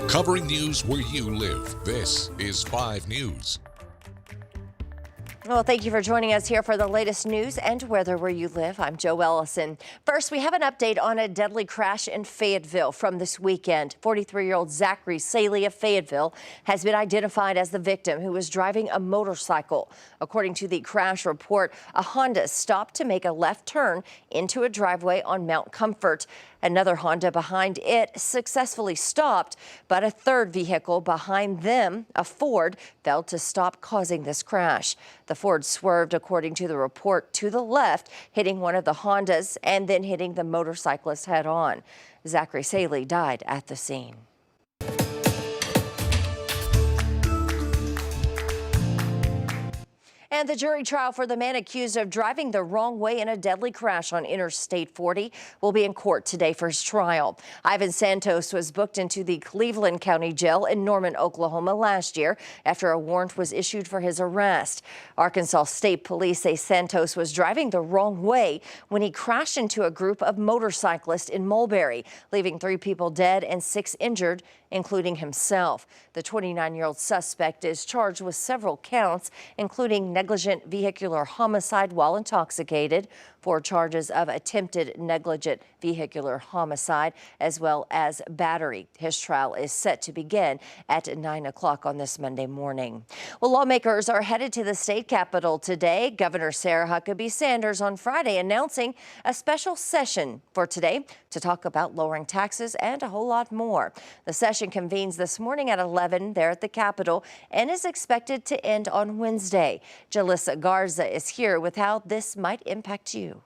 Covering news where you live. This is 5 News. Well, thank you for joining us here for the latest news and weather where you live. I'm Joe Ellison. First, we have an update on a deadly crash in Fayetteville from this weekend. 43-year-old Zachary Saley of Fayetteville has been identified as the victim, who was driving a motorcycle. According to the crash report, a Honda stopped to make a left turn into a driveway on Mount Comfort. Another Honda behind it successfully stopped, but a third vehicle behind them, a Ford, failed to stop, causing this crash. The Ford swerved, according to the report, to the left, hitting one of the Hondas and then hitting the motorcyclist head on. Zachary Saley died at the scene. And the jury trial for the man accused of driving the wrong way in a deadly crash on Interstate 40 will be in court today for his trial. Ivan Santos was booked into the Cleveland County Jail in Norman, Oklahoma last year after a warrant was issued for his arrest. Arkansas State Police say Santos was driving the wrong way when he crashed into a group of motorcyclists in Mulberry, leaving 3 people dead and 6 injured, including himself. The 29-year-old suspect is charged with several counts, including negligent vehicular homicide while intoxicated, 4 charges of attempted negligent vehicular homicide, as well as battery. His trial is set to begin at 9 o'clock on this Monday morning. Well, lawmakers are headed to the state capitol today. Governor Sarah Huckabee Sanders on Friday announcing a special session for today to talk about lowering taxes and a whole lot more. The session convenes this morning at 11 there at the Capitol and is expected to end on Wednesday. Jalissa Garza is here with how this might impact you.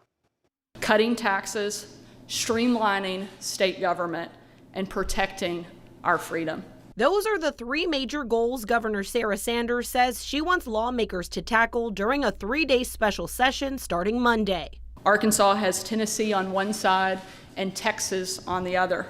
Cutting taxes, streamlining state government, and protecting our freedom. Those are the 3 major goals Governor Sarah Sanders says she wants lawmakers to tackle during a 3-day special session starting Monday. Arkansas has Tennessee on one side and Texas on the other.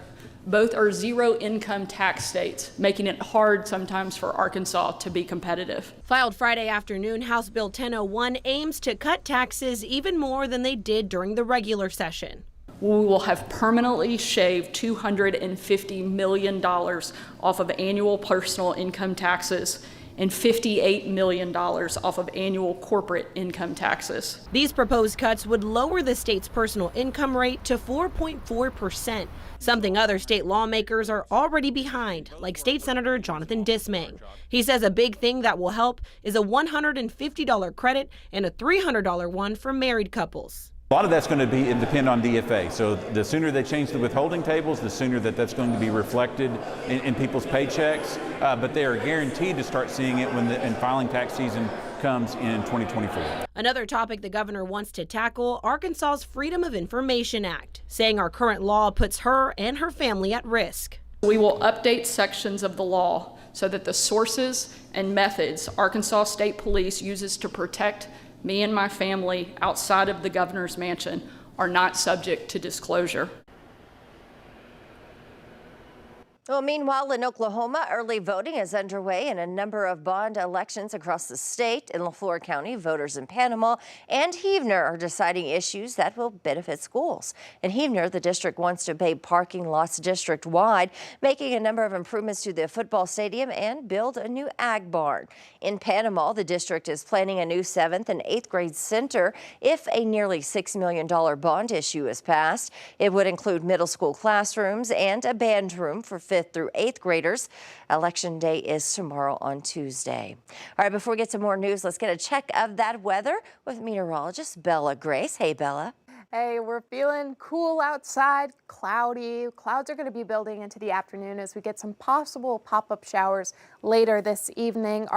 Both are zero-income tax states, making it hard sometimes for Arkansas to be competitive. Filed Friday afternoon, House Bill 1001 aims to cut taxes even more than they did during the regular session. We will have permanently shaved $250 million off of annual personal income taxes and $58 million off of annual corporate income taxes. These proposed cuts would lower the state's personal income rate to 4.4%, something other state lawmakers are already behind, like State Senator Jonathan Dismang. He says a big thing that will help is a $150 credit and a $300 one for married couples. A lot of that's going to depend on DFA. So the sooner they change the withholding tables, the sooner that's going to be reflected in people's paychecks. But they are guaranteed to start seeing it when the filing tax season comes in 2024. Another topic the governor wants to tackle, Arkansas's Freedom of Information Act, saying our current law puts her and her family at risk. We will update sections of the law so that the sources and methods Arkansas State Police uses to protect me and my family outside of the governor's mansion are not subject to disclosure. Well, meanwhile, in Oklahoma, early voting is underway in a number of bond elections across the state. In LaFleur County, voters in Panama and Heavener are deciding issues that will benefit schools. In Heavener, the district wants to pave parking lots district-wide, making a number of improvements to the football stadium and build a new ag barn. In Panama, the district is planning a new 7th and 8th grade center if a nearly $6 million bond issue is passed. It would include middle school classrooms and a band room for 5th through 8th graders. Election day is tomorrow on Tuesday. All right, before we get to more news, let's get a check of that weather with meteorologist Bella Grace. Hey, Bella. Hey, we're feeling cool outside, cloudy. Clouds are going to be building into the afternoon as we get some possible pop-up showers later this evening.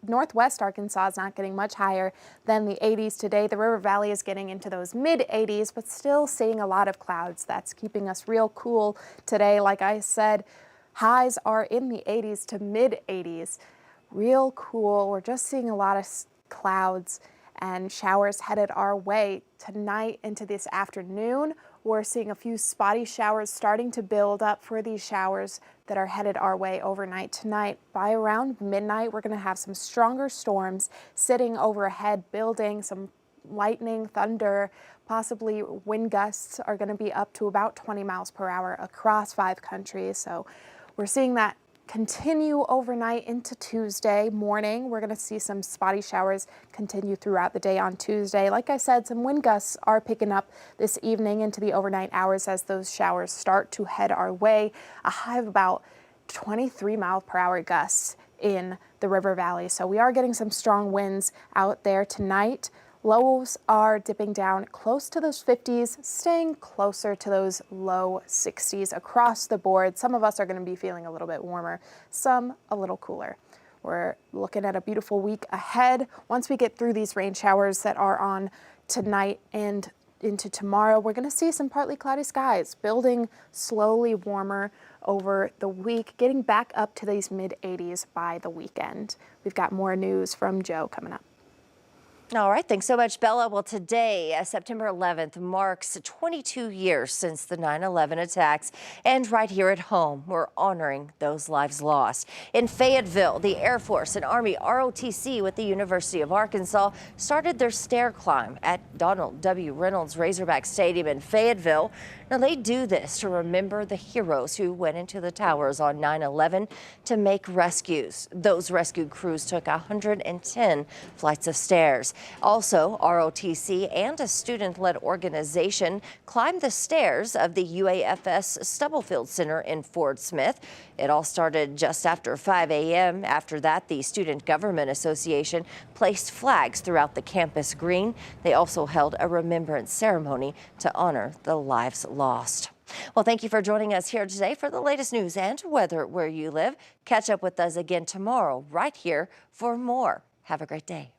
Northwest Arkansas is not getting much higher than the 80s today. The River Valley is getting into those mid-80s, but still seeing a lot of clouds. That's keeping us real cool today. Like I said, highs are in the 80s to mid-80s. Real cool. We're just seeing a lot of clouds and showers headed our way tonight into this afternoon. We're seeing a few spotty showers starting to build up for these showers that are headed our way overnight tonight. By around midnight, we're going to have some stronger storms sitting overhead, building some lightning, thunder, possibly wind gusts are going to be up to about 20 miles per hour across 5 countries. So We're seeing that continue overnight into Tuesday morning. We're going to see some spotty showers continue throughout the day on Tuesday. Like I said, some wind gusts are picking up this evening into the overnight hours as those showers start to head our way. A high of about 23-mile-per-hour gusts in the River Valley. So we are getting some strong winds out there tonight. Lows are dipping down close to those 50s, staying closer to those low 60s across the board. Some of us are going to be feeling a little bit warmer, some a little cooler. We're looking at a beautiful week ahead. Once we get through these rain showers that are on tonight and into tomorrow, we're going to see some partly cloudy skies building slowly warmer over the week, getting back up to these mid-80s by the weekend. We've got more news from Joe coming up. All right, thanks so much, Bella. Well, today, September 11th, marks 22 years since the 9/11 attacks. And right here at home, we're honoring those lives lost. In Fayetteville, the Air Force and Army ROTC with the University of Arkansas started their stair climb at Donald W. Reynolds Razorback Stadium in Fayetteville. Now, they do this to remember the heroes who went into the towers on 9/11 to make rescues. Those rescue crews took 110 flights of stairs. Also, ROTC and a student-led organization climbed the stairs of the UAFS Stubblefield Center in Fort Smith. It all started just after 5 a.m. After that, the Student Government Association placed flags throughout the campus green. They also held a remembrance ceremony to honor the lives lost. Well, thank you for joining us here today for the latest news and weather where you live. Catch up with us again tomorrow right here for more. Have a great day.